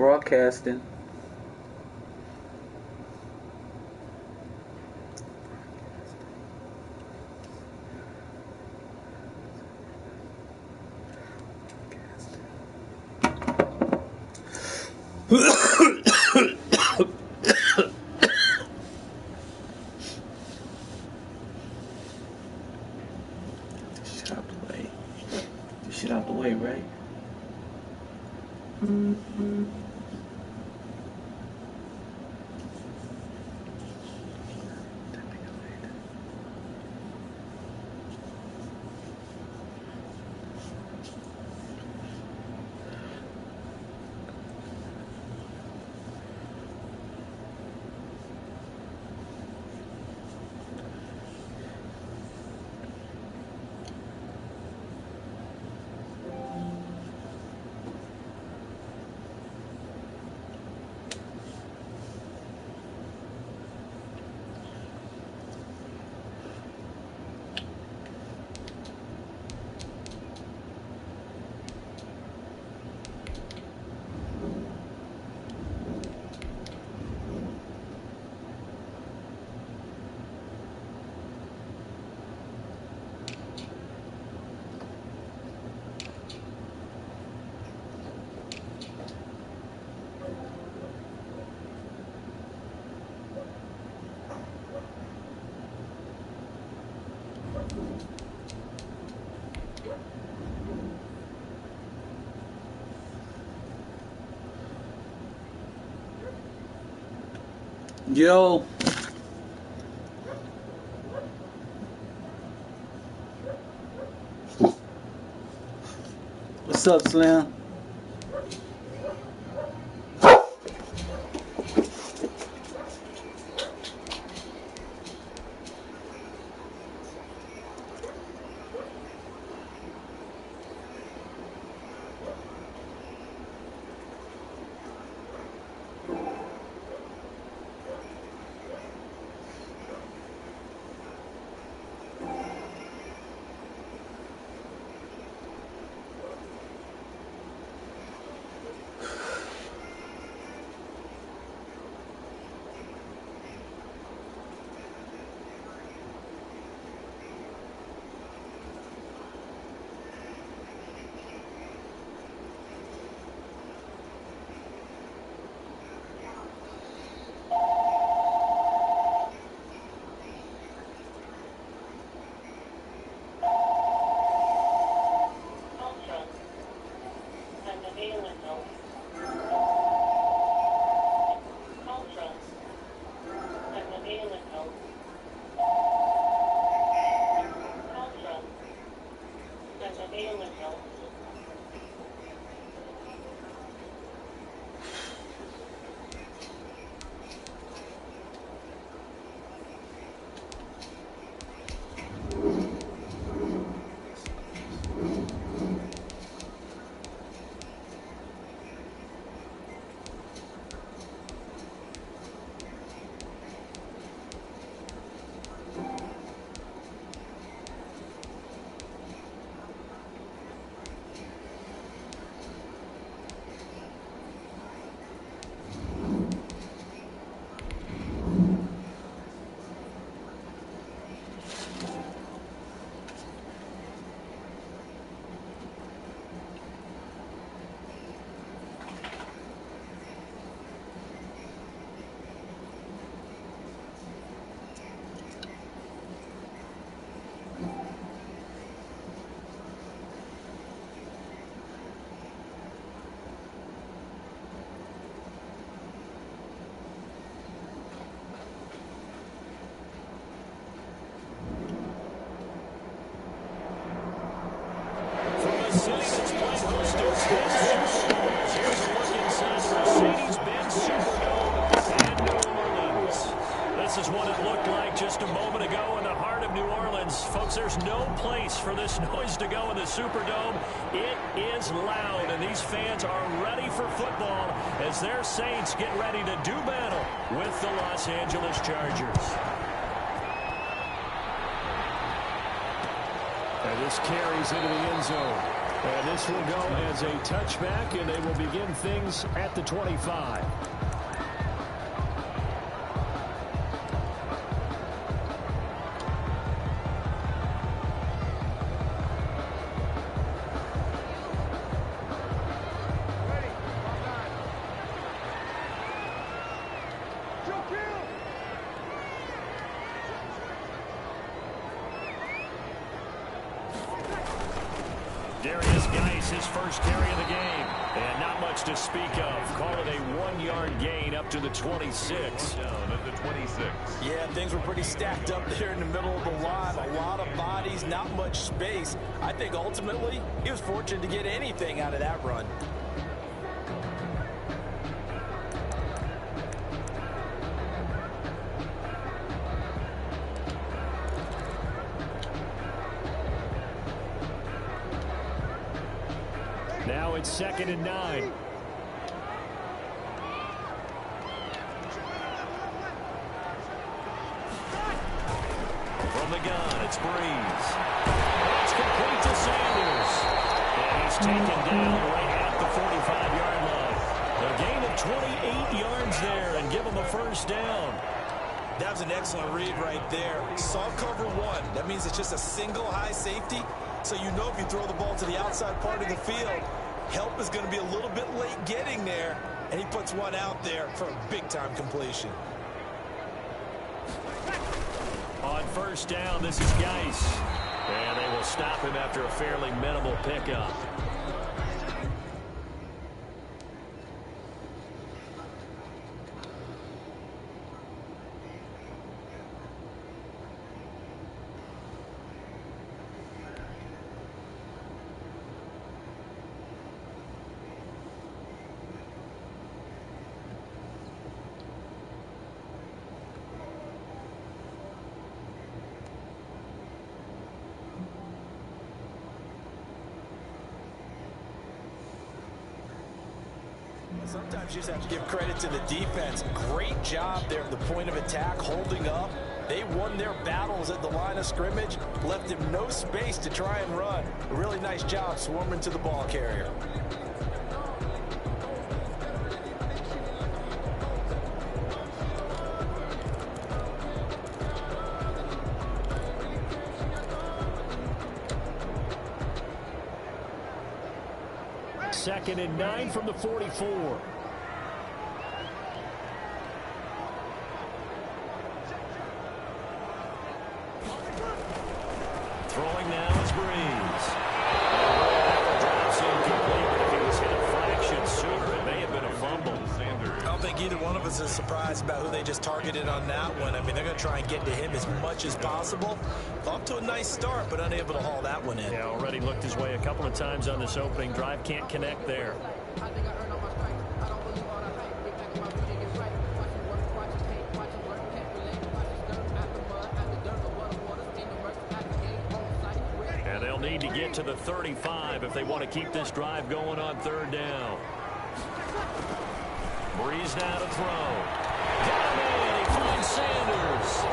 broadcasting. Shit out the way, right? Yo. What's up, Slim? This is what it looked like just a moment ago in the heart of New Orleans. Folks, there's no place for this noise to go in the Superdome. It is loud, and these fans are ready for football as their Saints get ready to do battle with the Los Angeles Chargers. And this carries into the end zone. And this will go as a touchback, and they will begin things at the 25. His first carry of the game, and not much to speak of. Call it a 1-yard gain up to the 26. Down at the 26. Yeah, things were pretty stacked up there in the middle of the line. A lot of bodies, not much space. I think ultimately he was fortunate to get anything out of that run. Now it's 2nd and 9. From the gun, it's Breeze. It's complete to Sanders. And he's taken down right at the 45-yard line. A gain of 28 yards there and give him a first down. That was an excellent read right there. Saw cover one. That means it's just a single high safety. So you know if you throw the ball to the outside part of the field, help is going to be a little bit late getting there. And he puts one out there for a big-time completion. On first down, this is Geis. And they will stop him after a fairly minimal pickup. Sometimes you just have to give credit to the defense. Great job there at the point of attack, holding up. They won their battles at the line of scrimmage, left him no space to try and run. A really nice job swarming to the ball carrier. Second and 9 from the 44. Throwing now is Breeze. Drops incomplete, but if he was hit a fraction sooner, it may have been a fumble. I don't think either one of us is surprised about who they just targeted on that one. I mean, they're going to try and get to him as much as possible. Off to a nice start, but unable to haul that one in. Yeah, already looked his way a couple of times on this opening drive. Can't connect there. And they'll need to get to the 35 if they want to keep this drive going on third down. Breeze now to throw. Got him in. He finds Sanders.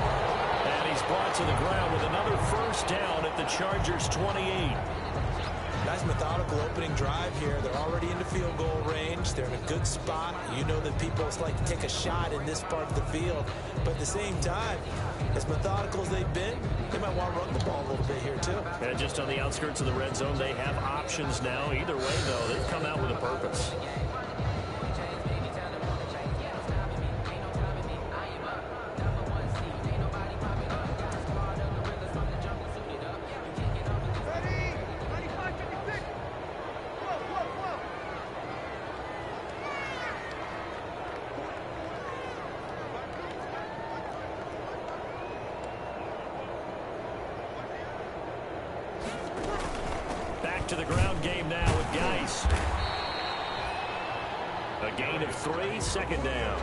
And he's brought to the ground with another first down at the Chargers' 28. Nice methodical opening drive here. They're already in the field goal range. They're in a good spot. You know that people like to take a shot in this part of the field. But at the same time, as methodical as they've been, they might want to run the ball a little bit here too. And just on the outskirts of the red zone, they have options now. Either way, though, they've come out with a purpose. To the ground game now with Geis. A gain of 3, second down.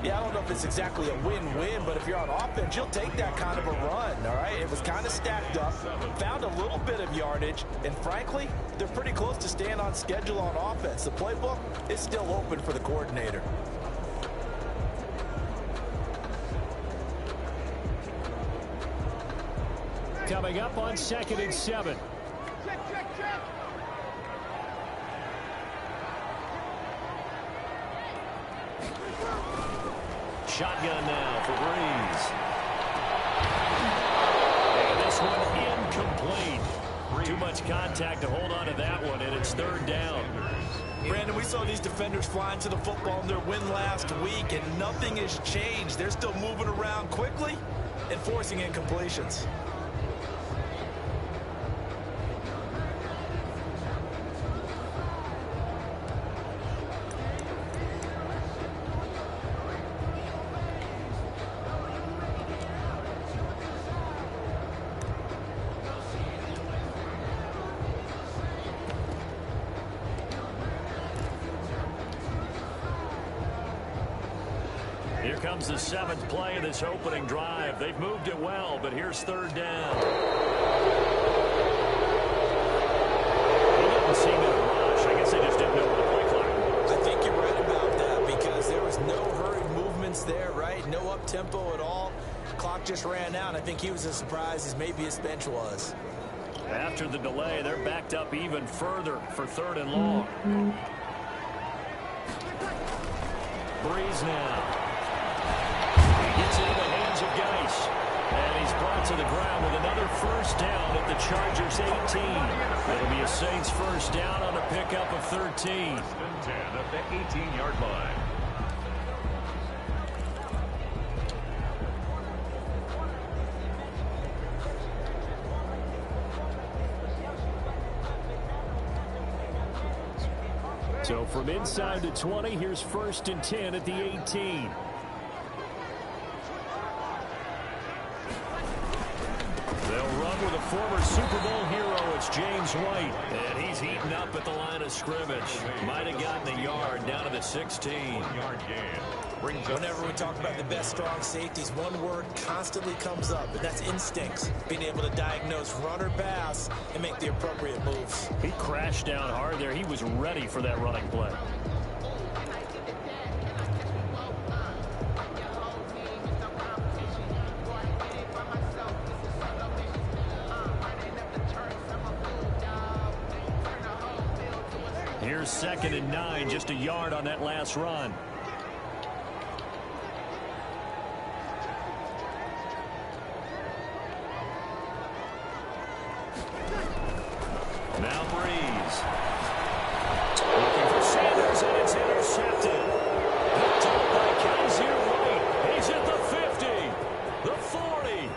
Yeah, I don't know if it's exactly a win-win, but if you're on offense, you'll take that kind of a run, all right? It was kind of stacked up, found a little bit of yardage, and frankly, they're pretty close to staying on schedule on offense. The playbook is still open for the coordinator. Coming up on 2nd and 7. shotgun now for Breeze. And this one incomplete. Too much contact to hold on to that one, and it's third down. Brandon, we saw these defenders flying to the football in their win last week, and nothing has changed. They're still moving around quickly and forcing incompletions. Here comes the seventh play of this opening drive. They've moved it well, but here's third down. He didn't seem in a rush. I guess they just didn't know what the play clock was. I think you're right about that because there was no hurried movements there, right? No up-tempo at all. Clock just ran out. I think he was as surprised as maybe his bench was. After the delay, they're backed up even further for third and long. Breeze now. Gets into the hands of Geis. And he's brought to the ground with another first down at the Chargers' 18. It'll be a Saints first down on a pickup of 13. 10 at the 18-yard line. So from inside the 20, here's first and 10 at the 18. They'll run with a former Super Bowl hero. It's James White. And he's heating up at the line of scrimmage. Might have gotten a yard down to the 16. 1-yard gain. Whenever we talk about the best strong safeties, one word constantly comes up, and that's instincts. Being able to diagnose run or pass and make the appropriate moves. He crashed down hard there. He was ready for that running play. Here's second and 9, just a yard on that last run. Now Breeze. Looking for Sanders, and it's intercepted. Picked up by Kaiser White. He's at the 50, the 40,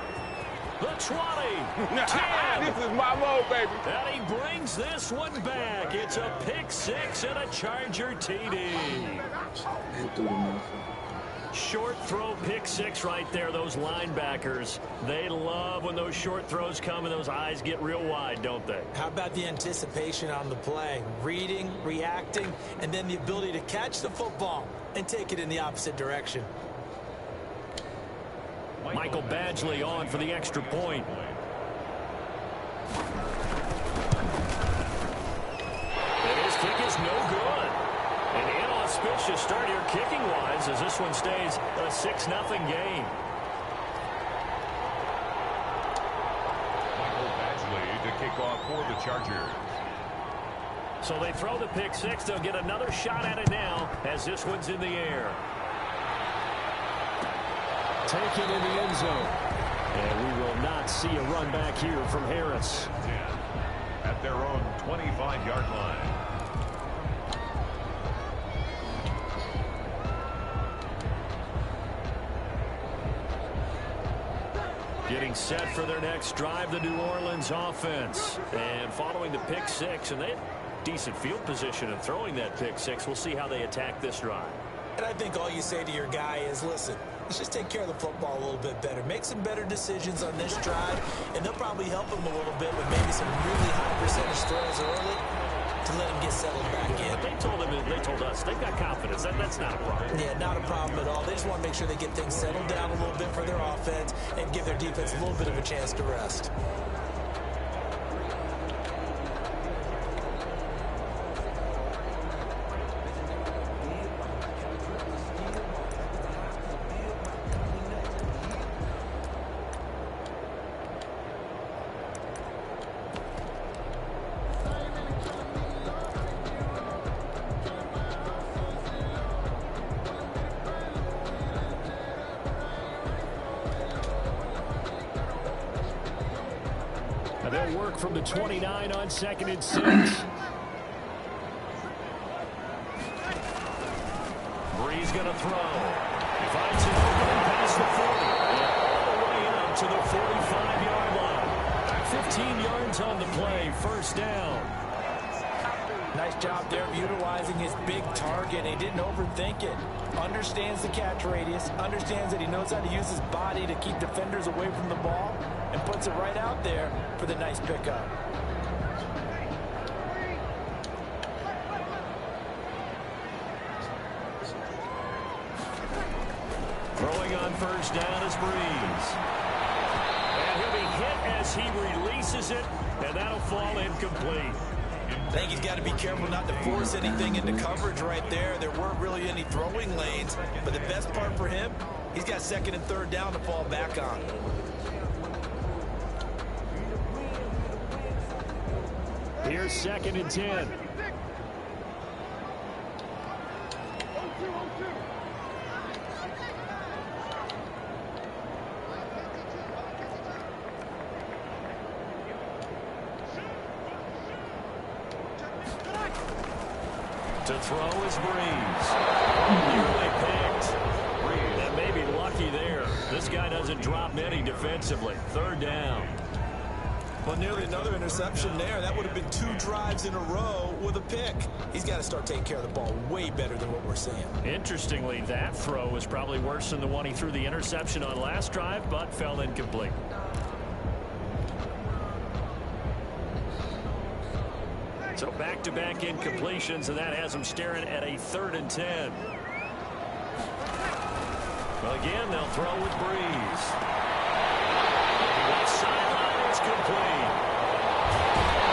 the 20, 10. This is my mode, baby. And he brings this one back. It's a pick six and a Charger TD. And through the motherfucker. Short throw pick six right there. Those linebackers, they love when those short throws come and those eyes get real wide, don't they? How about the anticipation on the play? Reading, reacting, and then the ability to catch the football and take it in the opposite direction. Michael Badgley on for the extra point. And his kick is no good. An inauspicious start here kicking-wise as this one stays a 6-0 game. Michael Badgley to kick off for the Chargers. So they throw the pick six. They'll get another shot at it now as this one's in the air. Taken in the end zone. And we will not see a run back here from Harris. 10 at their own 25-yard line. Getting set for their next drive, the New Orleans offense. And following the pick six, and they had decent field position and throwing that pick six. We'll see how they attack this drive. And I think all you say to your guy is, listen, let's just take care of the football a little bit better. Make some better decisions on this drive, and they'll probably help him a little bit with maybe some really high percentage throws early to let him get settled back in. But they told us they've got confidence. That's not a problem. Yeah, not a problem at all. They just want to make sure they get things settled down a little bit for their offense and give their defense a little bit of a chance to rest. to work from the 29 on 2nd and 6. Bree's going to throw. He finds an opening past the 40. And all the way up to the 45-yard line. 15 yards on the play. First down. Nice job there of utilizing his big target. He didn't overthink it. Understands the catch radius. Understands that he knows how to use his body to keep defenders away from the ball. And puts it right out there for the nice pickup. Throwing on first down is Breeze. And he'll be hit as he releases it. And that'll fall incomplete. I think he's got to be careful not to force anything into coverage right there. There weren't really any throwing lanes, but the best part for him, he's got 2nd and 3rd down to fall back on. Here's 2nd and 10. To throw is Breeze. Nearly picked. And maybe lucky there. This guy doesn't drop many defensively. 3rd down. Well, nearly another interception there. That would have been 2 drives in a row with a pick. He's got to start taking care of the ball way better than what we're seeing. Interestingly, that throw was probably worse than the one he threw the interception on last drive, but fell incomplete. So back-to-back incompletions, and that has him staring at a 3rd and 10. Well, again, they'll throw with Breeze. Left sideline, it's complete.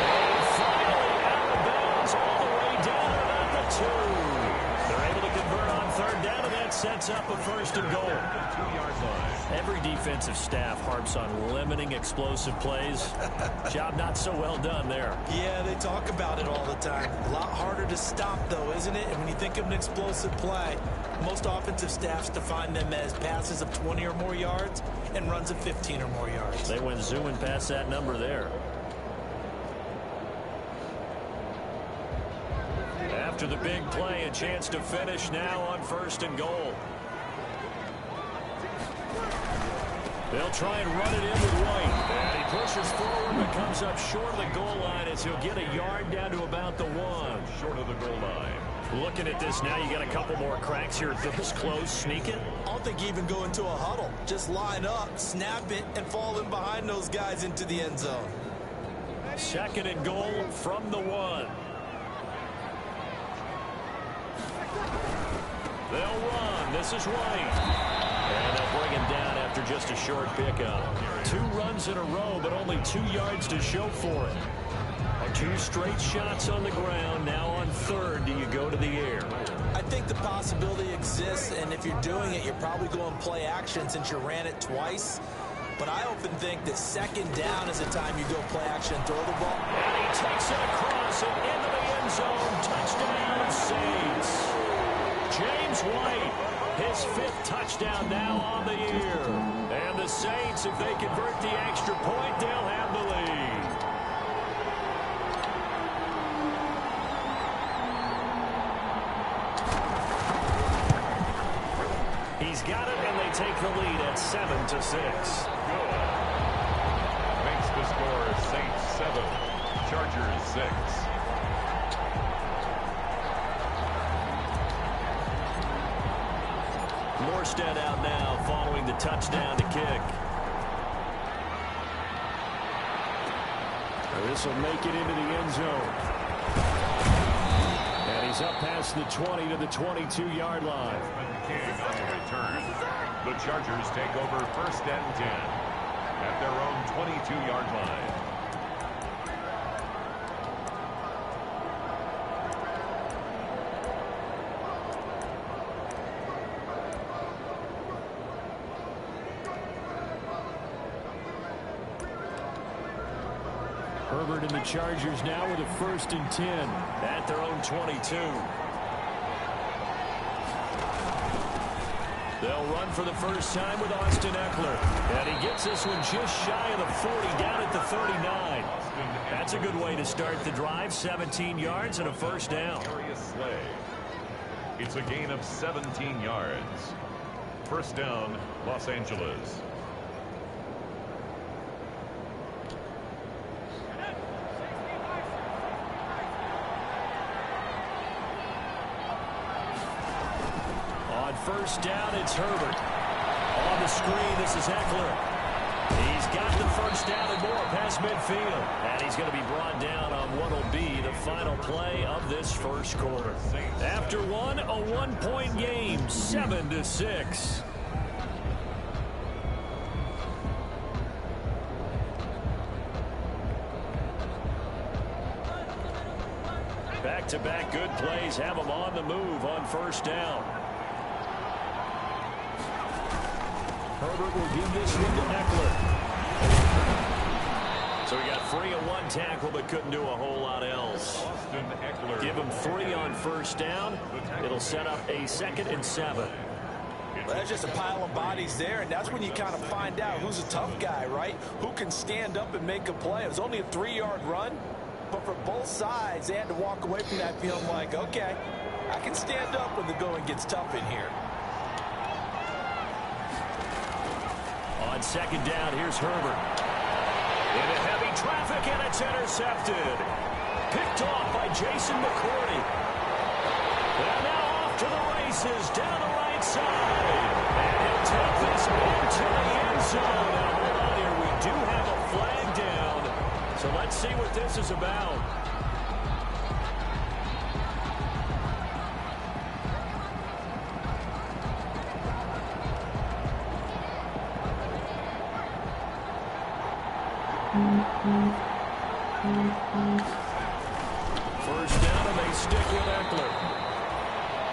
And finally out of bounds all the way down about the 2. They're able to convert on 3rd down, and that sets up a 1st and goal. 2-yard line. Every defensive staff harps on limiting explosive plays. Job not so well done there. Yeah, they talk about it all the time. A lot harder to stop, though, isn't it? And when you think of an explosive play, most offensive staffs define them as passes of 20 or more yards and runs of 15 or more yards. They went zooming past that number there. After the big play, a chance to finish now on 1st and goal. They'll try and run it in with White. And he pushes forward but comes up short of the goal line as he'll get a yard down to about the 1. Short of the goal line. Looking at this now, you got a couple more cracks here. This close, sneak it. I don't think you even go into a huddle. Just line up, snap it, and fall in behind those guys into the end zone. 2nd and goal from the 1. They'll run. This is White. And they'll bring him down after just a short pickup. 2 runs in a row, but only 2 yards to show for it. 2 straight shots on the ground. Now on 3rd, do you go to the air? I think the possibility exists, and if you're doing it, you're probably going play action since you ran it twice. But I often think that 2nd down is the time you go play action and throw the ball. And he takes it across and into the end zone. Touchdown, Saints. James White, his 5th touchdown now on the year. And the Saints, if they convert the extra point, they'll have the lead. He's got it, and they take the lead at 7-6. Good. Makes the score Saints 7, Chargers 6. Morstead out now following the touchdown to kick. This will make it into the end zone. And he's up past the 20 to the 22-yard line. King on the return. The Chargers take over 1st and 10 at their own 22-yard line. Herbert and the Chargers now with a 1st and 10 at their own 22. They'll run for the first time with Austin Eckler. And he gets this one just shy of the 40, down at the 39. That's a good way to start the drive. 17 yards and a first down. It's a gain of 17 yards. First down, Los Angeles. On first down, it's Herbert. On the screen, this is Eckler. He's got the first down and more past midfield. And he's going to be brought down on what will be the final play of this first quarter. After one, a one-point game, 7-6. Back-to-back good plays have them on the move on first down. Herbert will give this one to Eckler. So he got free of one tackle but couldn't do a whole lot else. Give him 3 on first down. It'll set up a 2nd and 7. Well, there's just a pile of bodies there, and that's when you kind of find out who's a tough guy, right? Who can stand up and make a play. It was only a 3-yard run, but for both sides, they had to walk away from that feeling like, okay, I can stand up when the going gets tough in here. On second down, here's Herbert. Into heavy traffic, and it's intercepted. Picked off by Jason McCourty. They're now off to the races down the right side. And he'll take this into the end zone. Now, hold on here. We do have a flag down. So let's see what this is about. First down, and they stick with Eckler.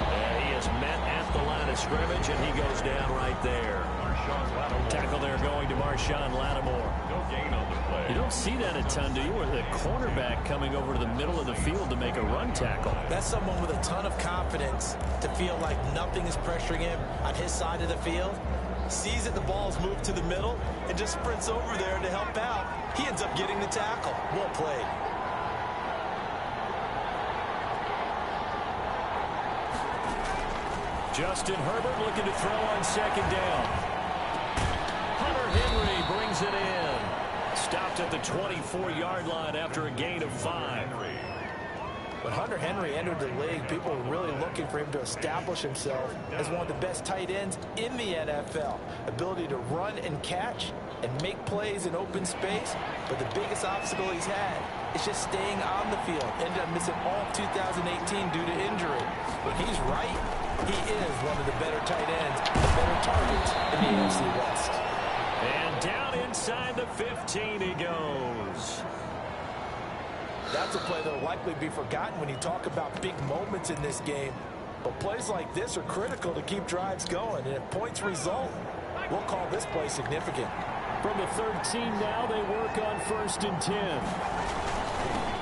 And he is met at the line of scrimmage, and he goes down right there. Tackle there going to Marshawn Lattimore. No gain on the play. You don't see that a ton, do you? Where the cornerback coming over to the middle of the field to make a run tackle. That's someone with a ton of confidence to feel like nothing is pressuring him on his side of the field. Sees that the ball's moved to the middle and just sprints over there to help out. He ends up getting the tackle. Well played. Justin Herbert looking to throw on second down. Hunter Henry brings it in. Stopped at the 24-yard line after a gain of 5. When Hunter Henry entered the league, people were really looking for him to establish himself as one of the best tight ends in the NFL. Ability to run and catch and make plays in open space. But the biggest obstacle he's had is just staying on the field. Ended up missing all of 2018 due to injury. When he's right, he is one of the better tight ends, the better targets in the AFC West. And down inside the 15 he goes. That's a play that will likely be forgotten when you talk about big moments in this game. But plays like this are critical to keep drives going. And if points result, we'll call this play significant. From the 13 now, they work on 1st and 10.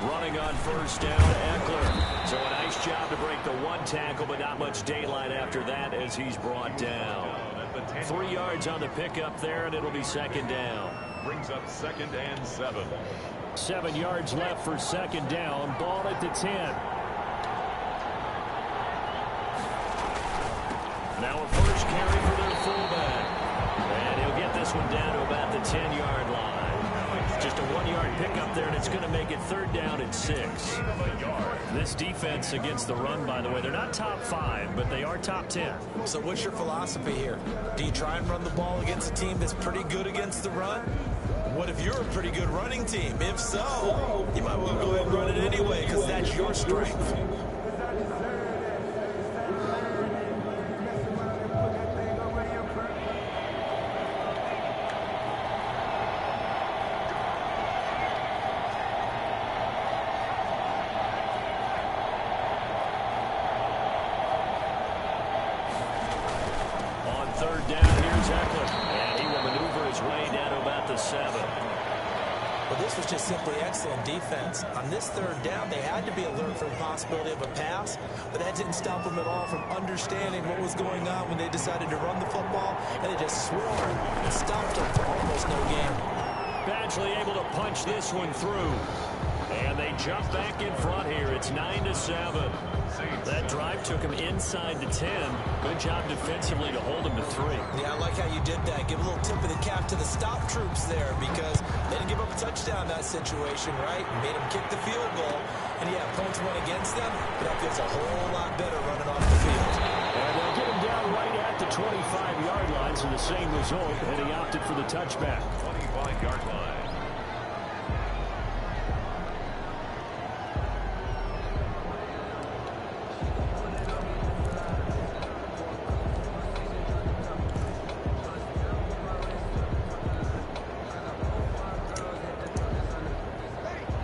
Running on first down, Eckler. So a nice job to break the one tackle, but not much daylight after that as he's brought down. 3 yards on the pickup there, and it'll be second down. Brings up 2nd and 7. 7 yards left for second down. Ball at the 10. Now a first carry for their fullback. And he'll get this one down to about the 10-yard line. Just a 1-yard pickup there, and it's going to make it 3rd down and 6. This defense against the run, by the way, they're not top 5, but they are top 10. So what's your philosophy here? Do you try and run the ball against a team that's pretty good against the run? What if you're a pretty good running team? If so, you might want to go ahead and run it anyway because that's your strength. On 3rd down, here's Eckler. And he will maneuver his way down to about the 7. Well, this was just simply excellent defense. On this 3rd down, they had to be alert for the possibility of a pass, but that didn't stop them at all from understanding what was going on when they decided to run the football, and they just swarmed and stopped them for almost no gain. Badgley able to punch this one through. And they jump back in front here. It's 9-7. That drive took him inside the 10. Good job defensively to hold him to 3. Yeah, I like how you did that. Give a little tip of the cap to the stop troops there because they didn't give up a touchdown in that situation, right? Made them kick the field goal. And yeah, points went against them, but that feels a whole lot better running off the field. And they'll get him down right at the 25-yard line, so the same result, and he opted for the touchback. 25-yard line.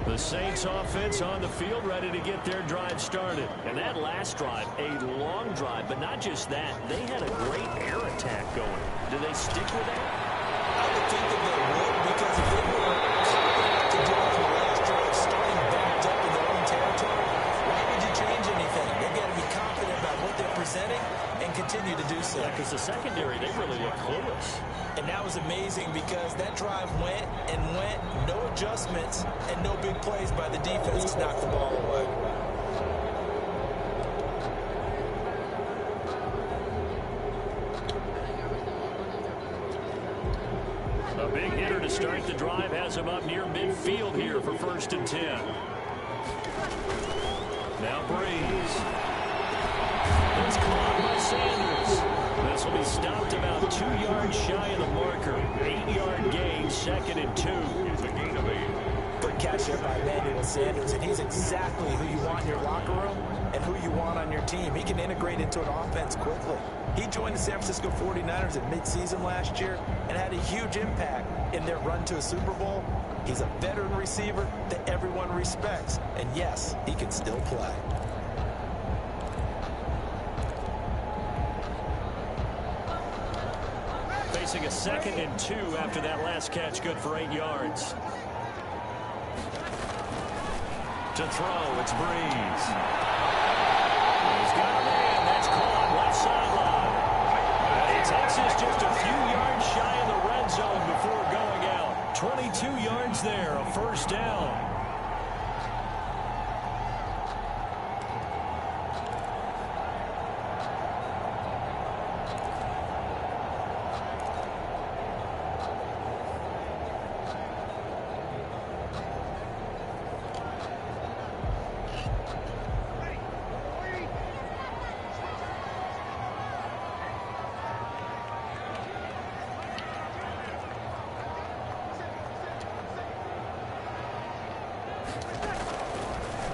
The Saints offense on the field, ready to get their drive started. And that last drive, a long drive, but not just that. They had a great air attack going. Do they stick with that? I would think that they would because if they were confident to do it on the last drive, starting backed up in their own territory, why would you change anything? They've got to be confident about what they're presenting and continue to do so. Yeah, because the secondary, they really look clueless. And that was amazing because that drive went and went, no adjustments, and no big plays by the defense to knock the ball away. A big hitter to start the drive has him up near midfield here for 1st and 10. Now Breeze. It's caught by Sanders. This will be stopped about 2 yards shy of the marker. 8-yard gain, 2nd and 2. It's a gain of 8. Good catch there by Emmanuel Sanders, and he's exactly who you want in your locker room and who you want on your team. He can integrate into an offense quickly. He joined the San Francisco 49ers at midseason last year and had a huge impact in their run to a Super Bowl. He's a veteran receiver that everyone respects, and yes, he can still play. Facing a 2nd and 2 after that last catch, good for 8 yards. To throw, it's Breeze. He's got a man. That's caught left sideline. And he takes us just a few yards shy of the red zone before going out. 22 yards there, a 1st down.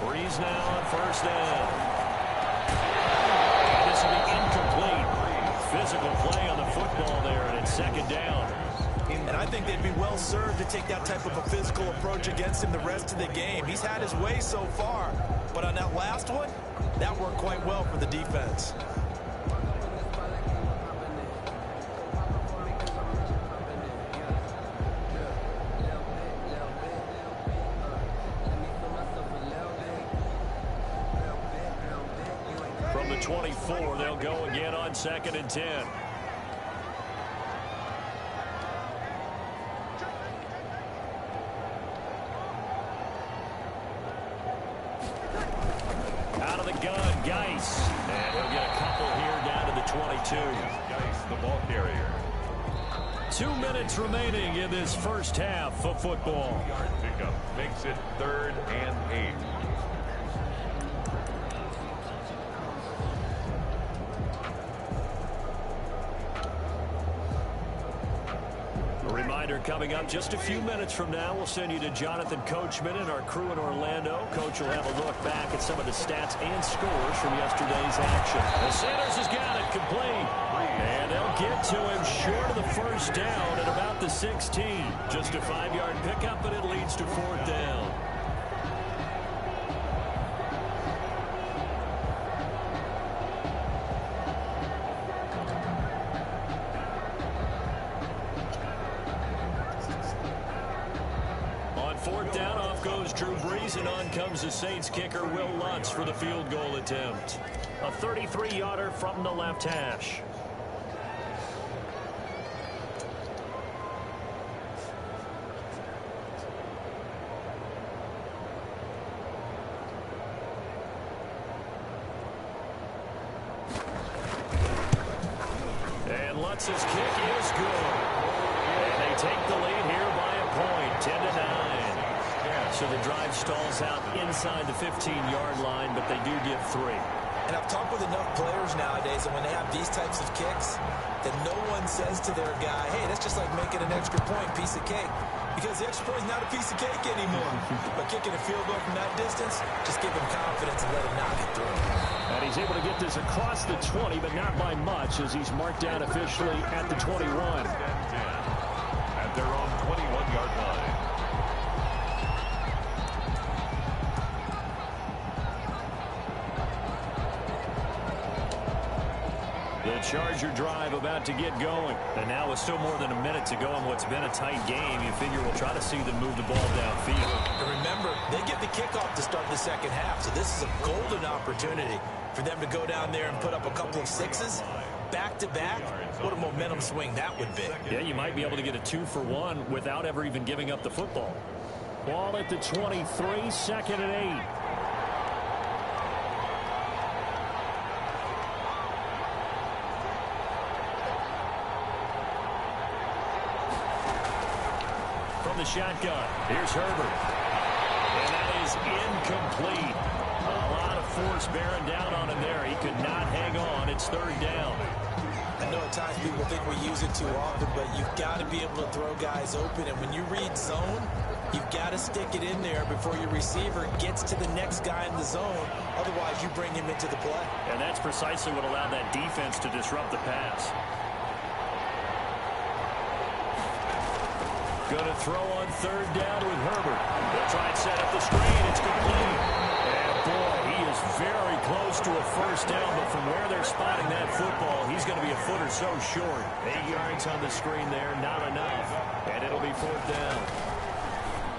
Breeze now on 1st down. And this will be incomplete. Physical play on the football there, and it's 2nd down. And I think they'd be well served to take that type of a physical approach against him the rest of the game. He's had his way so far, but on that last one, that worked quite well for the defense. From the 24, they'll go again on 2nd and 10. Out of the gun, Geis. And he'll get a couple here down to the 22. Geis, the ball carrier. 2 minutes remaining in this 1st half of football. Yard pickup makes it 3rd and 8. Reminder coming up just a few minutes from now, we'll send you to Jonathan Coachman and our crew in Orlando. Coach will have a look back at some of the stats and scores from yesterday's action. Well, Sanders has got it complete. And they'll get to him short of the 1st down at about the 16. Just a 5-yard pickup, but it leads to 4th down. On 4th down, off goes Drew Brees, and on comes the Saints kicker, Will Lutz, for the field goal attempt. A 33-yarder from the left hash. And Lutz's kick is good. And they take the lead here by a point, 10-9. So the drive stalls out inside the 15-yard line, but they do get 3. And I've talked with enough players nowadays, and when they have these types of kicks, that no one says to their guy, hey, that's just like making an extra point, piece of cake. Because the extra point is not a piece of cake anymore. But kicking a field goal from that distance, just give him confidence and let him knock it through. And he's able to get this across the 20, but not by much, as he's marked down officially at the 21. At their own 21-yard line. The Charger drive about to get going. And now with still more than a minute to go in what's been a tight game, you figure we'll try to see them move the ball downfield. And remember, they get the kickoff to start the second half, so this is a golden opportunity for them to go down there and put up a couple of sixes back-to-back. What a momentum swing that would be. Yeah, you might be able to get a 2-for-1 without ever even giving up the football. Ball at the 23, 2nd and 8. From the shotgun, here's Herbert. And that is incomplete. A lot of force bearing down on him there. He could not hang on. It's 3rd down. I know at times people think we use it too often, but you've got to be able to throw guys open. And when you read zone, you've got to stick it in there before your receiver gets to the next guy in the zone. Otherwise, you bring him into the play. And that's precisely what allowed that defense to disrupt the pass. Going to throw on 3rd down with Herbert. They'll try and set up the screen. It's complete. And boy, he is very close to a 1st down, but from where they're spotting that football, he's going to be a foot or so short. 8 yards on the screen there, not enough. And it'll be 4th down.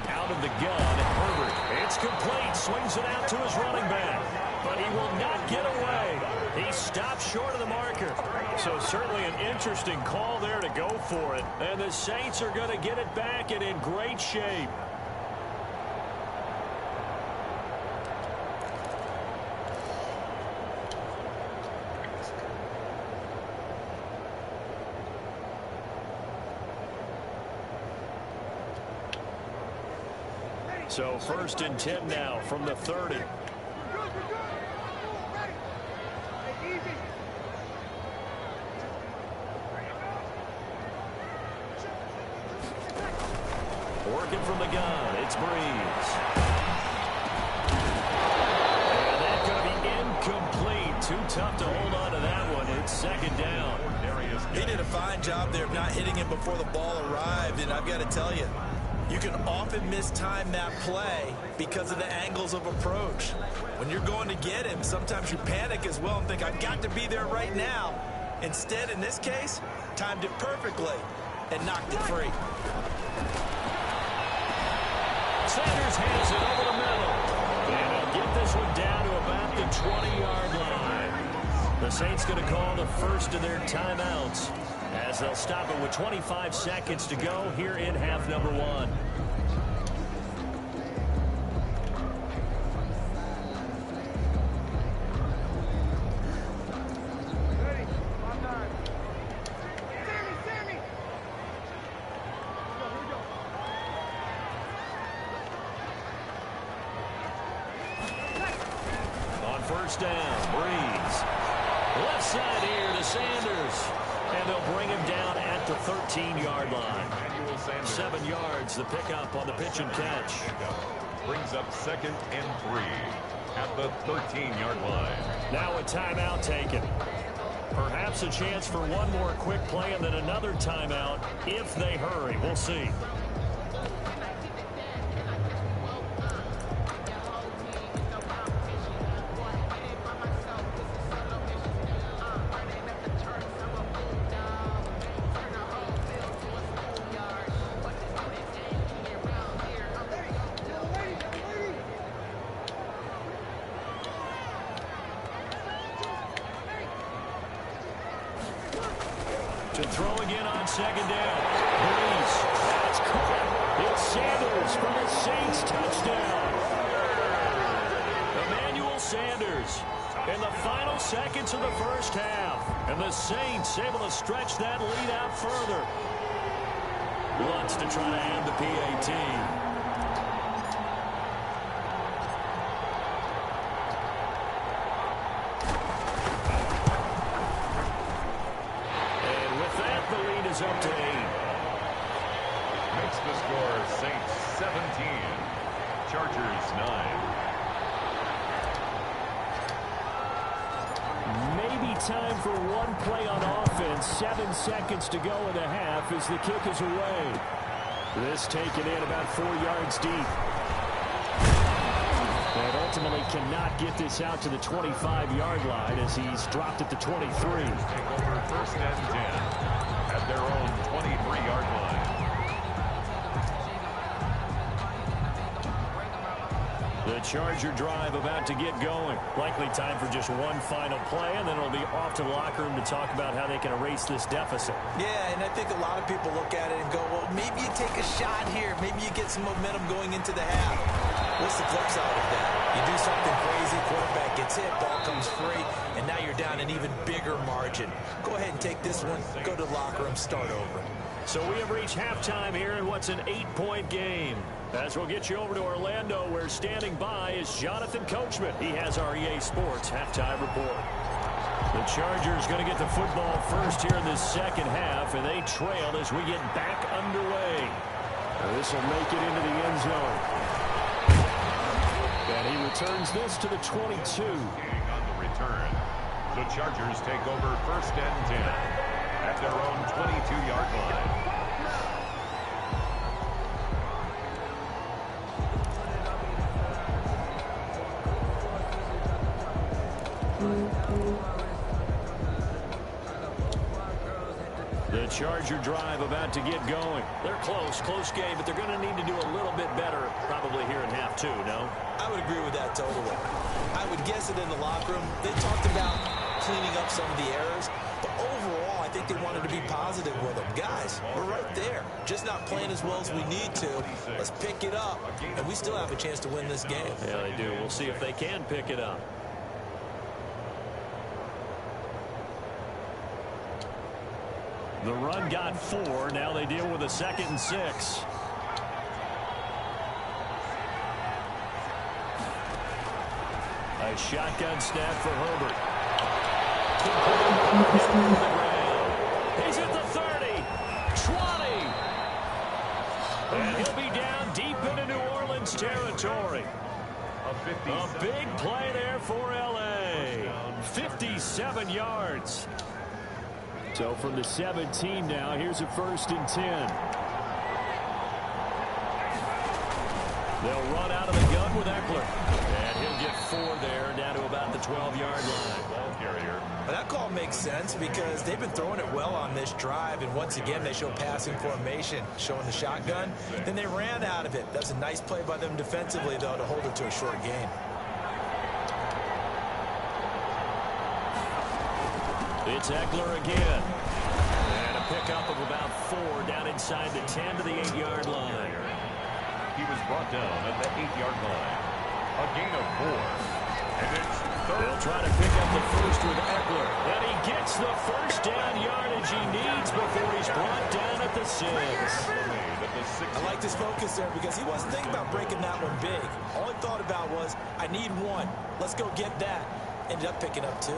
Out of the gun, Herbert. It's complete. Swings it out to his running back. But he will not get away. He stopped short of the marker. So certainly an interesting call there to go for it. And the Saints are going to get it back and in great shape. So 1st and 10 now from the 30. Working from the gun, it's Breeze. And that's going to be incomplete. Too tough to hold on to that one. It's 2nd down. He did a fine job there of not hitting him before the ball arrived, and I've got to tell you, you can often mistime that play because of the angles of approach. When you're going to get him, sometimes you panic as well and think, I've got to be there right now. Instead, in this case, timed it perfectly and knocked it free. Sanders hands it over the middle. And they'll get this one down to about the 20-yard line. The Saints going to call the first of their timeouts as they'll stop it with 25 seconds to go here in half number 1. On 1st down, Breeze. Left side here to Sanders. And they'll bring him down at the 13-yard line. 7 yards, the pickup on the pitch and catch. Brings up 2nd and 3 at the 13-yard line. Now a timeout taken. Perhaps a chance for one more quick play and then another timeout if they hurry. We'll see. To throw again on 2nd down. Breeze. That's caught. It's Sanders for the Saints touchdown. Emmanuel Sanders. in the final seconds of the first half. And the Saints able to stretch that lead out further. Wants to try to end the PAT. Up to 8. Makes the score Saints 17, Chargers 9. Maybe time for one play on offense. 7 seconds to go in the half as the kick is away. This taken in about 4 yards deep. And ultimately cannot get this out to the 25-yard line as he's dropped at the 23. Take over first and 10. At their own 23-yard line. The Charger drive about to get going. Likely time for just one final play, and then it'll be off to the locker room to talk about how they can erase this deficit. Yeah, and I think a lot of people look at it and go, well, maybe you take a shot here. Maybe you get some momentum going into the half. What's the flip side of that? You do something crazy, quarterback gets hit, ball comes free, and now you're down an even bigger margin. Go ahead and take this one, go to the locker room, start over. So we have reached halftime here in what's an 8-point game. As we'll get you over to Orlando, where standing by is Jonathan Coachman. He has our EA Sports halftime report. The Chargers going to get the football first here in this second half, and they trail as we get back underway. This will make it into the end zone. And he returns this to the 22. On the return, the Chargers take over first and 10 at their own 22-yard line. The Charger drive about to get going. They're close game, but they're going to need to do a little bit better probably here in half 2, no? I would agree with that totally. I would guess it in the locker room. They talked about cleaning up some of the errors, but overall, I think they wanted to be positive with them. Guys, we're right there. Just not playing as well as we need to. Let's pick it up, and we still have a chance to win this game. Yeah, they do. We'll see if they can pick it up. The run got 4. Now they deal with a 2nd and 6. A shotgun snap for Herbert. He's at the 30, 20. And he'll be down deep into New Orleans territory. A big play there for L.A. 57 yards. So from the 17 now, here's a 1st and 10. They'll run out of the gun with Eckler. And he'll get 4 there, down to about the 12-yard line. Ball carrier. That call makes sense because they've been throwing it well on this drive, and once again they show passing formation, showing the shotgun. Then they ran out of it. That's a nice play by them defensively, though, to hold it to a short gain. It's Eckler again. And a pickup of about 4 down inside the 10 to the 8-yard line. He was brought down at the 8-yard line. A gain of 4. And it's third. They'll try to pick up the first with Eckler. And he gets the first down yardage he needs before he's brought down at the 6. I like this focus there because he wasn't thinking about breaking that one big. All he thought about was, I need 1. Let's go get that. Ended up picking up 2.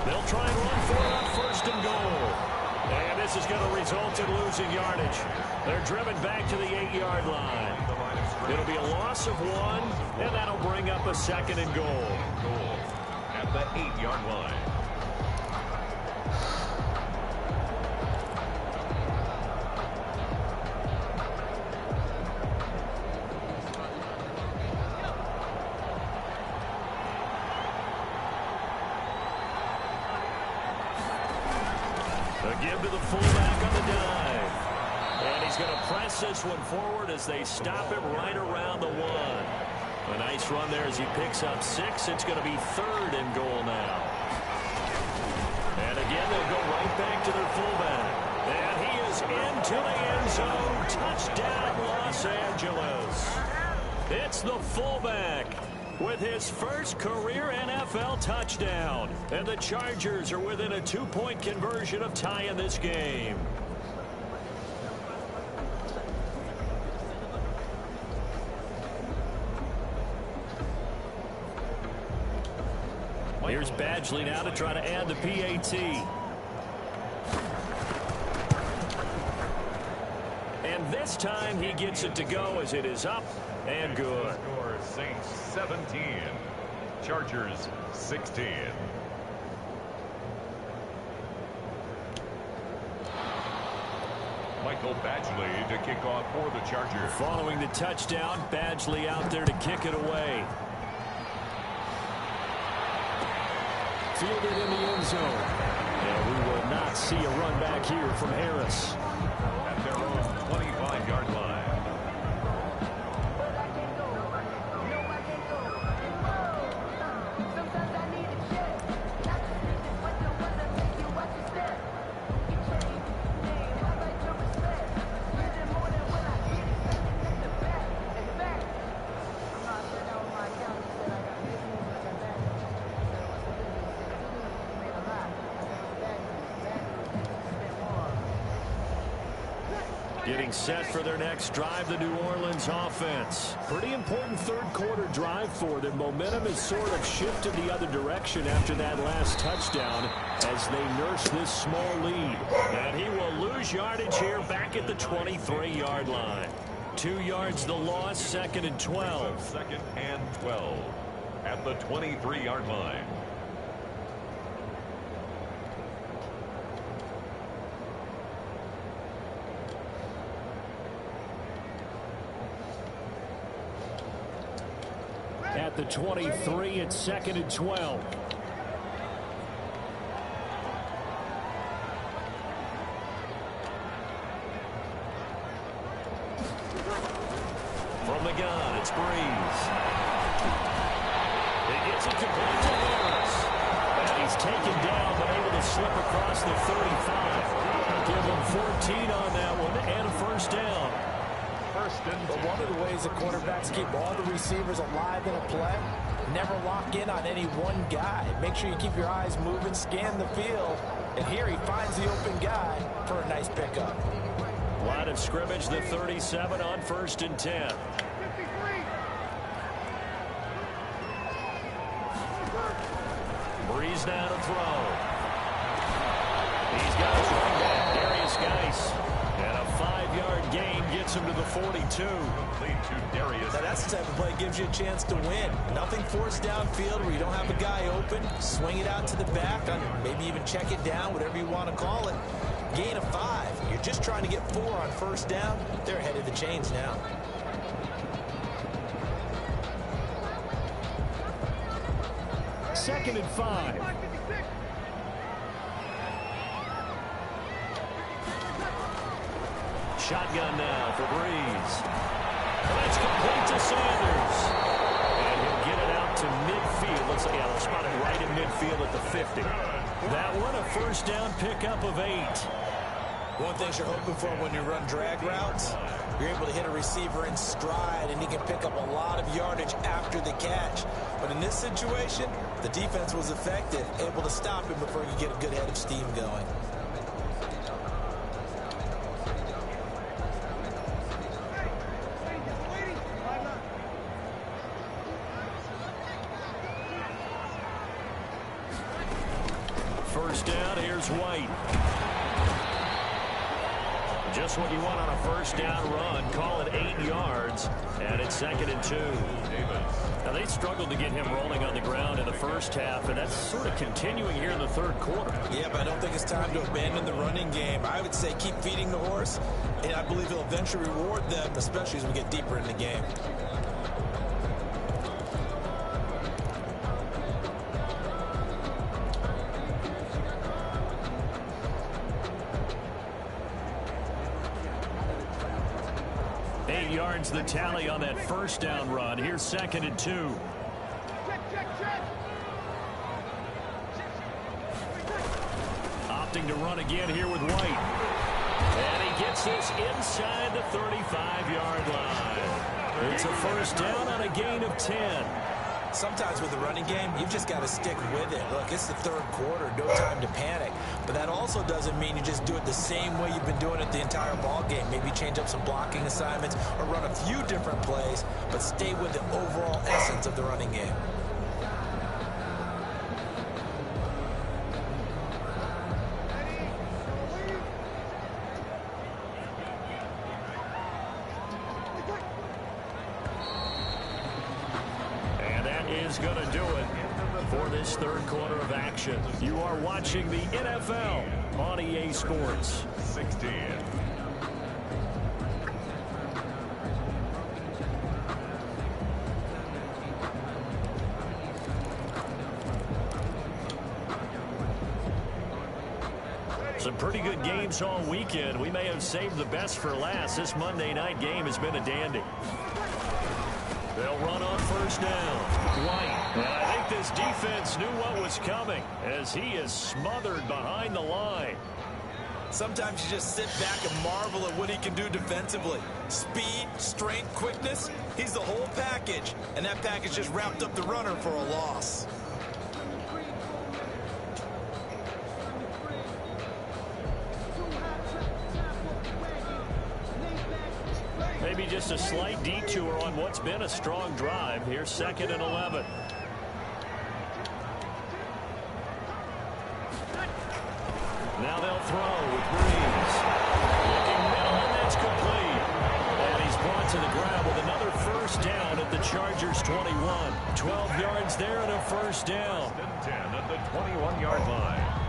They'll try and run for it on 1st and goal. And this is going to result in losing yardage. They're driven back to the 8-yard line. It'll be a loss of 1, and that'll bring up a 2nd and goal. At the 8-yard line. A give to the fullback on the dive. And he's going to press this one forward as they stop him right around the 1. A nice run there as he picks up 6. It's going to be 3rd and goal now. And again, they'll go right back to their fullback. And he is into the end zone. Touchdown, Los Angeles. It's the fullback with his first career NFL touchdown. And the Chargers are within a 2-point conversion of tying this game. Here's Badgley now to try to add the PAT. And this time he gets it to go as it is up and good. Score Saints 17, Chargers 16. Michael Badgley to kick off for the Chargers. Following the touchdown, Badgley out there to kick it away. Fielded in the end zone. And we will not see a run back here from Harris. At their own 25-yard line. Getting set for their next drive, the New Orleans offense. Pretty important third-quarter drive for them. Momentum has sort of shifted the other direction after that last touchdown as they nurse this small lead. And he will lose yardage here back at the 23-yard line. 2 yards the loss, 2nd and 12. 2nd and 12 at the 23-yard line. At the 23, it's 2nd and 12. From the gun, it's Breeze. He gets it complete to Harris. And he's taken down, but able to slip across the 35. Give him 14 on that one and a first down. But one of the ways the quarterbacks keep all the receivers alive in a play, never lock in on any one guy. Make sure you keep your eyes moving, scan the field, and here he finds the open guy for a nice pickup. Line of scrimmage, the 37 on 1st and 10. Breeze now to throw. He's got his running back, Darius Geis. And a 5-yard gain gets him to the 42. Lead to Darius. Now that's the type of play that gives you a chance to win. Nothing forced downfield where you don't have a guy open. Swing it out to the back, maybe even check it down, whatever you want to call it. Gain of 5. You're just trying to get 4 on 1st down. They're ahead of the chains now. Second and 5. Shotgun now for Breeze. That's complete to Sanders. And he'll get it out to midfield. Looks like they'll spot it right in midfield at the 50. That one, a first down pickup of 8. One thing you're hoping for when you run drag routes, you're able to hit a receiver in stride, and he can pick up a lot of yardage after the catch. But in this situation, the defense was effective, able to stop him before he could get a good head of steam going. First down, here's White. Just what you want on a first down run. Call it 8 yards, and it's 2nd and 2. Now, they struggled to get him rolling on the ground in the first half, and that's sort of continuing here in the 3rd quarter. Yeah, but I don't think it's time to abandon the running game. I would say keep feeding the horse, and I believe he'll eventually reward them, especially as we get deeper in the game. yards the tally on that first down run. Here's 2nd and 2. Opting to run again here with White. And he gets this inside the 35-yard line. It's a first down on a gain of 10. Sometimes with the running game, you've just got to stick with it. Look, it's the third quarter, no time to panic. But that also doesn't mean you just do it the same way you've been doing it the entire ball game. Maybe change up some blocking assignments or run a few different plays, but stay with the overall essence of the running game. Is going to do it for this third quarter of action. You are watching the NFL on EA Sports. 16. Some pretty good games all weekend. We may have saved the best for last. This Monday night game has been a dandy. They'll run on first down. White. And I think this defense knew what was coming as he is smothered behind the line. Sometimes you just sit back and marvel at what he can do defensively. Speed, strength, quickness. He's the whole package. And that package just wrapped up the runner for a loss. Maybe just a slight detour on what's been a strong drive. Here's 2nd and 11. Now they'll throw with Breeze. Looking middle, and that's complete. And he's brought to the ground with another first down at the Chargers' 21. 12 yards there and a first down. 10 at the 21-yard line.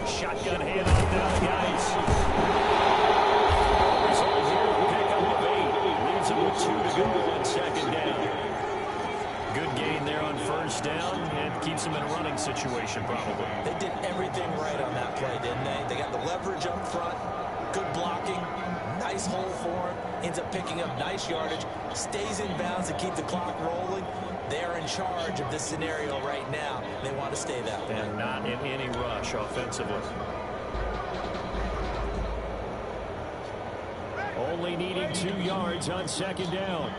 Shotgun handoff down the ice. Result here, pick up of 8. Leaves him with 2 to go on 2nd down. Good gain there on first down and keeps him in a running situation probably. They did everything right on that play, didn't they? They got the leverage up front, good blocking, nice hole for him, ends up picking up nice yardage, stays in bounds to keep the clock rolling. They're in charge of this scenario right now. They want to stay that way. And not in any rush offensively. Only needing 2 yards on 2nd down.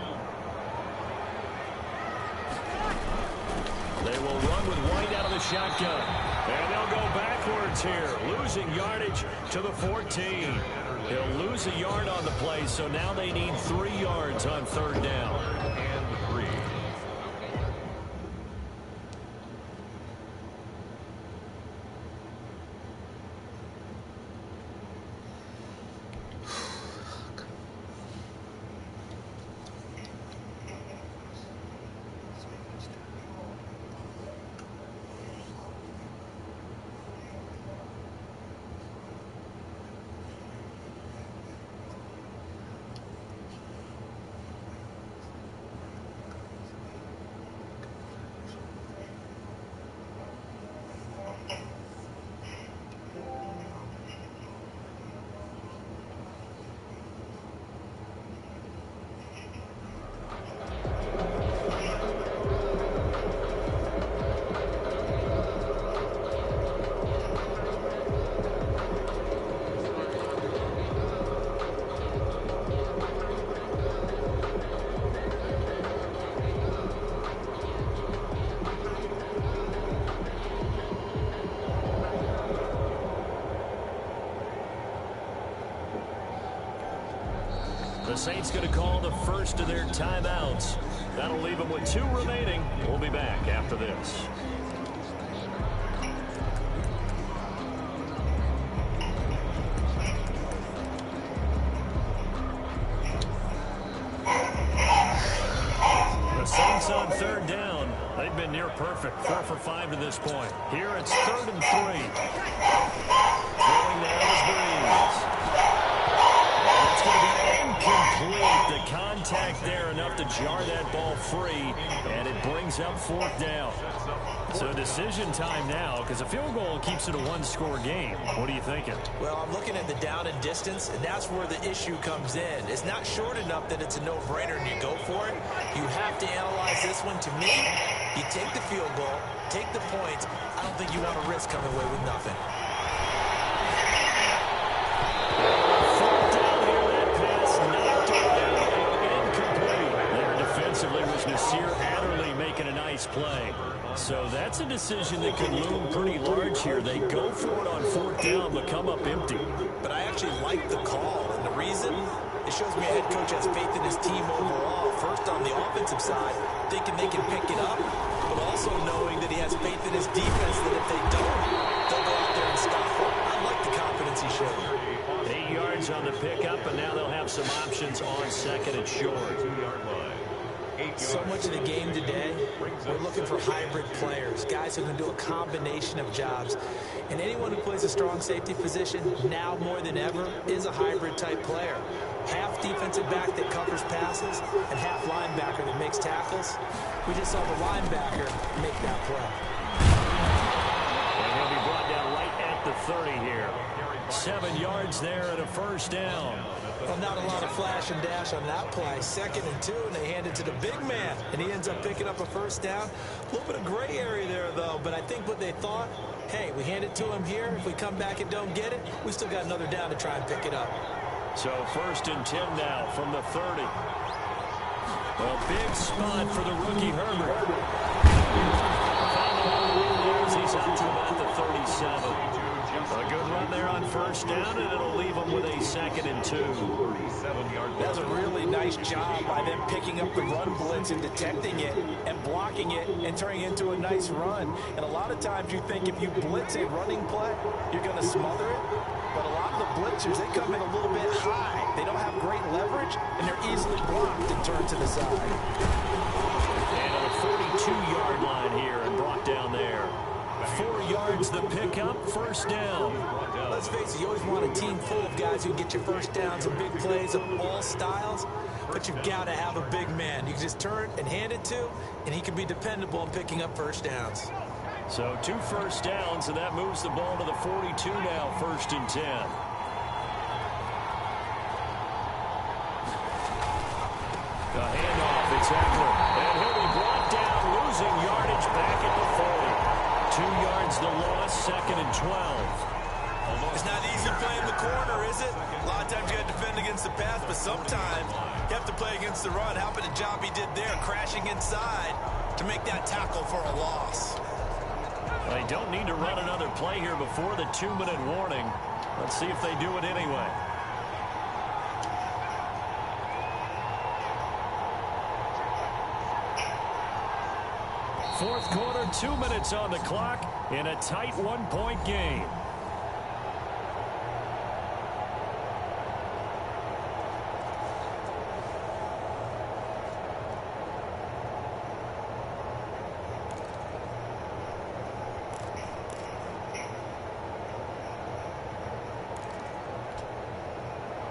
They will run with White out of the shotgun. And they'll go backwards here, losing yardage to the 14. He'll lose a yard on the play, so now they need 3 yards on 3rd down. And 3. The Saints going to call the first of their timeouts. That'll leave them with 2 remaining. We'll be back after this. this on third down. They've been near perfect, 4 for 5 to this point. Here it's 3rd and 3. Throwing there is Breeze. That's going to be incomplete. The contact there enough to jar that ball free, and it brings up 4th down. So decision time now, because a field goal keeps it a one-score game. What are you thinking? Well, I'm looking at the down and distance, and that's where the issue comes in. It's not short enough that it's a no-brainer and you go for it. You have to analyze this one. To me, you take the field goal, take the points. I don't think you want to risk coming away with nothing. Making a nice play. So that's a decision that could loom pretty large here. They go for it on 4th down, but come up empty. But I actually like the call, and the reason, it shows me a head coach has faith in his team overall. First, on the offensive side, thinking they can pick it up, but also knowing that he has faith in his defense that if they don't, they'll go out there and stop it. I like the confidence he showed. 8 yards on the pickup, and now they'll have some options on 2nd and short. So much of the game today, we're looking for hybrid players, guys who can do a combination of jobs. And anyone who plays a strong safety position, now more than ever, is a hybrid-type player. Half defensive back that covers passes, and half linebacker that makes tackles. We just saw the linebacker make that play. And he'll be brought down right at the 30 here. 7 yards there and a 1st down. Well, not a lot of flash and dash on that play. 2nd and 2, and they hand it to the big man, and he ends up picking up a 1st down. A little bit of gray area there, though, but I think what they thought, hey, we hand it to him here. If we come back and don't get it, we still got another down to try and pick it up. So 1st and 10 now from the 30. A big spot for the rookie Herbert. He's out to about the 37. A good run there on 1st down, and it'll leave them with a 2nd and 2. That's a really nice job by them picking up the run blitz and detecting it and blocking it and turning it into a nice run. And a lot of times you think if you blitz a running play, you're going to smother it. But a lot of the blitzers, they come in a little bit high. They don't have great leverage, and they're easily blocked and turned to the side. And on the 42-yard line here and brought down there. 4 yards the pickup, 1st down. Let's face it, you always want a team full of guys who get your 1st downs and big plays of all styles, but you've got to have a big man you can just turn and hand it to, and he can be dependable in picking up 1st downs. So 2 1st downs, and that moves the ball to the 42 now, 1st and 10. The handoff, it's Eckler, and he'll be brought down, losing yardage back at the 40. 2 yards the loss, 2nd and 12. It's not easy playing the corner, is it? A lot of times you got to defend against the pass, but sometimes you have to play against the run. How about the job he did there, crashing inside to make that tackle for a loss? They don't need to run another play here before the 2-minute warning. Let's see if they do it anyway. Fourth quarter, 2 minutes on the clock in a tight 1-point game.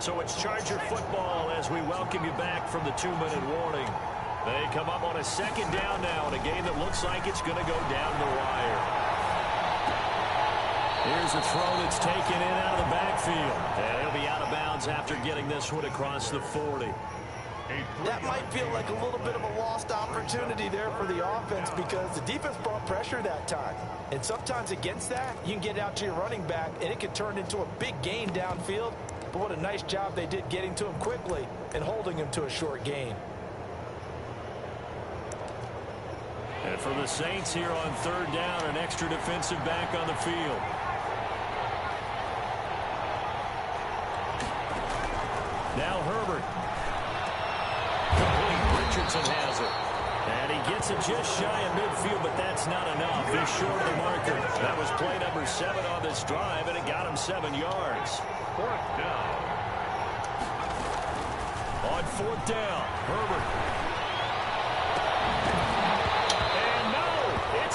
So it's Charger football as we welcome you back from the 2-minute warning. They come up on a 2nd down now in a game that looks like it's going to go down the wire. Here's a throw that's taken in out of the backfield. And he'll be out of bounds after getting this one across the 40. That might feel like a little bit of a lost opportunity there for the offense because the defense brought pressure that time. And sometimes against that, you can get out to your running back, and it can turn into a big gain downfield. But what a nice job they did getting to him quickly and holding him to a short gain. And for the Saints here on 3rd down, an extra defensive back on the field. Now Herbert. Complete. Richardson has it. And he gets it just shy of midfield, but that's not enough. He's short of the marker. That was play number 7 on this drive, and it got him 7 yards. 4th down. On 4th down, Herbert.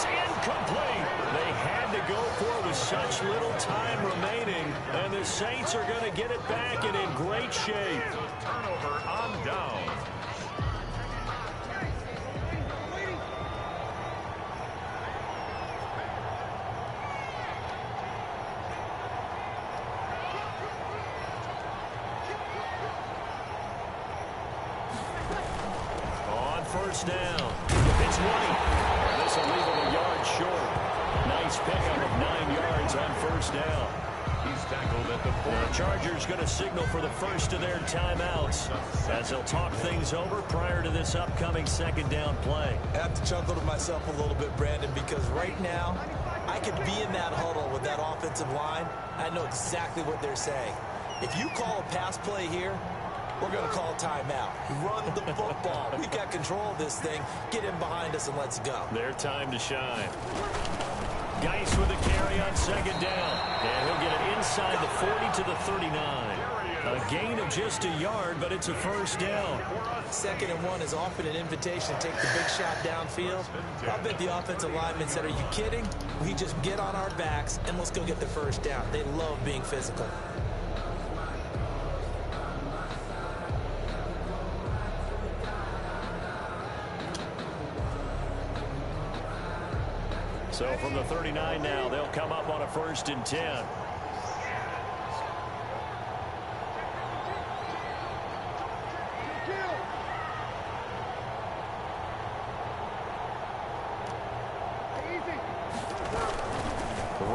It's incomplete. They had to go for it with such little time remaining, and the Saints are going to get it back and in great shape. Turnover on down. On first down, it's White. This will leave him a yard short. Nice pickup of 9 yards on first down. He's tackled at the 4. The Chargers going to signal for the first of their timeouts as they'll talk things over prior to this upcoming second down play. I have to chuckle to myself a little bit, Brandon, because right now I could be in that huddle with that offensive line. I know exactly what they're saying. If you call a pass play here, we're going to call timeout. Run the football. We've got control of this thing. Get in behind us and let's go. Their time to shine. Geis with a carry on second down. And he'll get it inside the 40 to the 39. A gain of just a yard, but it's a first down. 2nd and 1 is often an invitation to take the big shot downfield. I bet the offensive lineman said, are you kidding? We just get on our backs and let's go get the first down. They love being physical. So from the 39 now, they'll come up on a 1st and 10.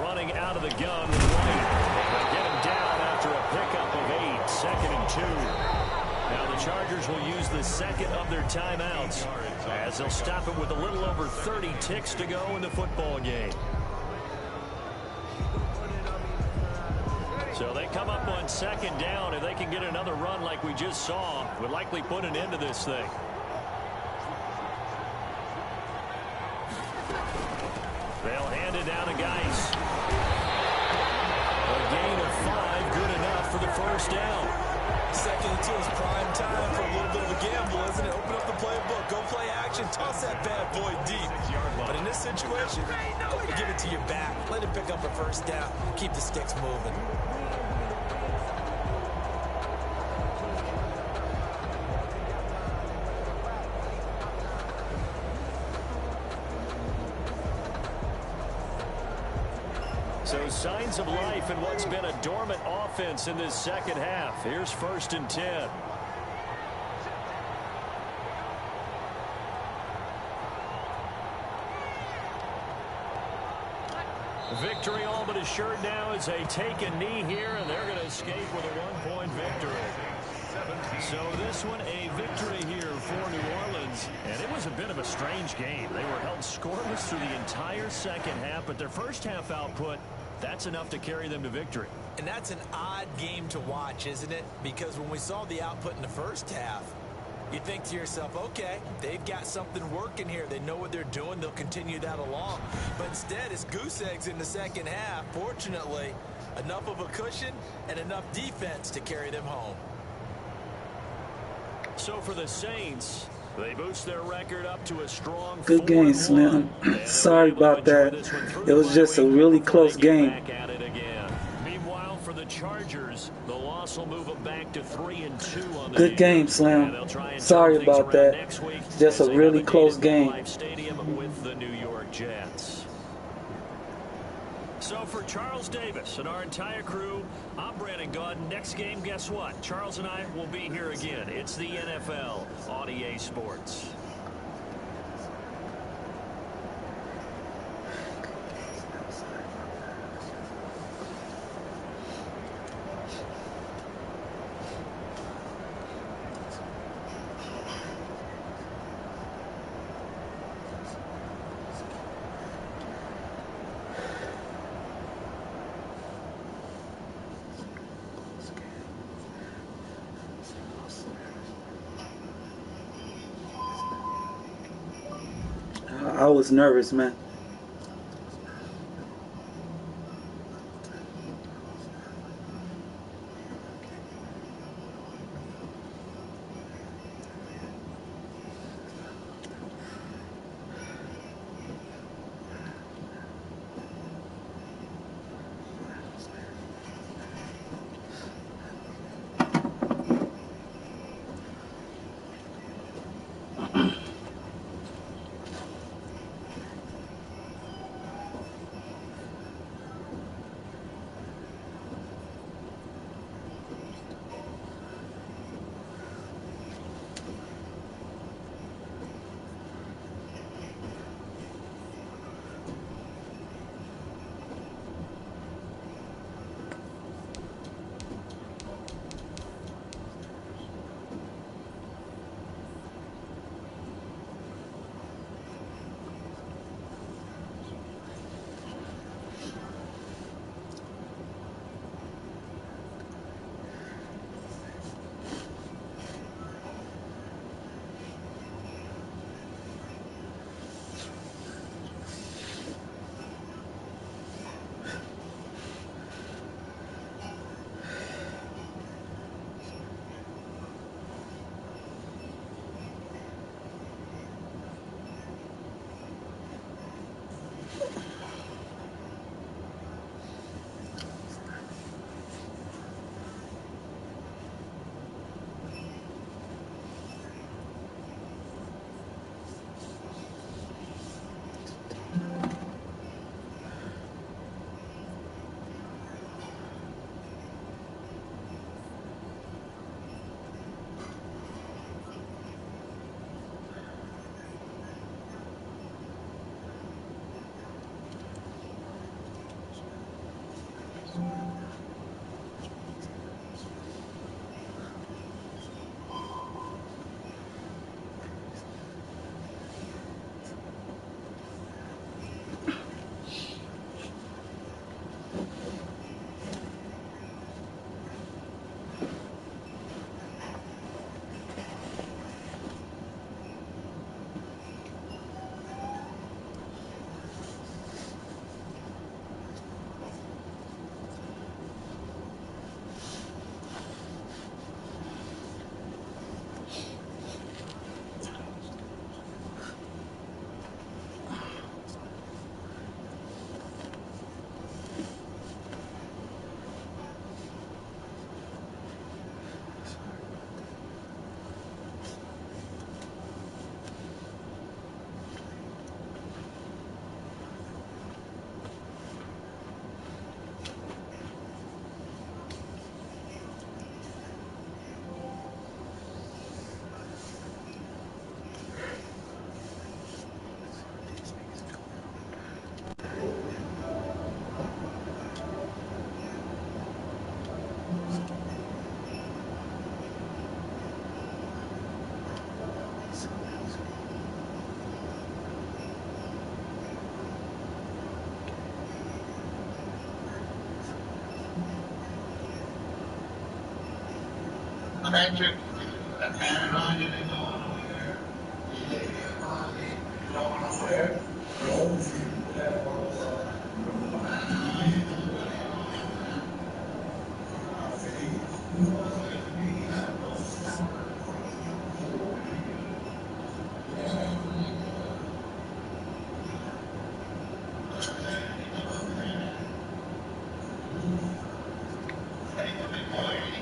Running out of the gun with White. They'll get him down after a pickup of 8. 2nd and 2. Now the Chargers will use the second of their timeouts as they'll stop it with a little over 30 ticks to go in the football game. So they come up on 2nd down. If they can get another run like we just saw, would likely put an end to this thing. They'll hand it down to Geis. A gain of 5, good enough for the first down. 2nd and 2 is prime time for a little bit of a gamble, isn't it? Open up the playbook, go play action, toss that bad boy deep. But in this situation, go ahead and give it to your back. Let it pick up a first down. Keep the sticks moving. So signs of life in what's been a dormant offense in this second half. Here's 1st and 10. Victory all but assured now as they take a knee here, and they're going to escape with a 1-point victory. So this one a victory here for New Orleans, and it was a bit of a strange game. They were held scoreless through the entire second half, but their first half output, that's enough to carry them to victory. And that's an odd game to watch, isn't it? Because when we saw the output in the first half, you think to yourself, okay, they've got something working here. They know what they're doing. They'll continue that along. But instead, it's goose eggs in the second half. Fortunately, enough of a cushion and enough defense to carry them home. So for the Saints, they boost their record up to a strong 4-1. Good game, Slim. Sorry about that. It was just a really close game. Meanwhile, for the Chargers, the loss will move them back to 3-2 on the Good game, Slim. Sorry about that. Just a really close game. Stadium with the New York Jets. So for Charles Davis and our entire crew, I'm Brandon Gaudin. Next game, guess what? Charles and I will be here again. It's the NFL on EA Sports. I was nervous, man.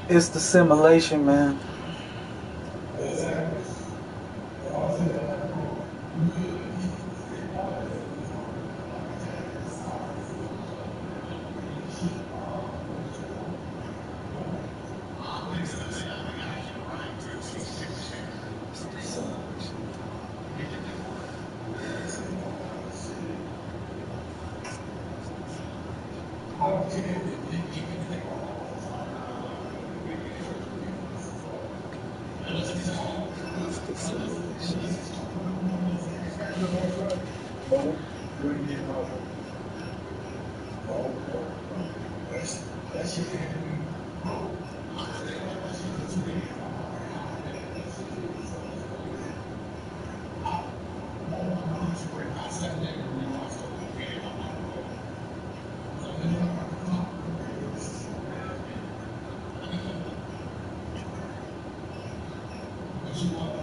It's the simulation, man. What you want?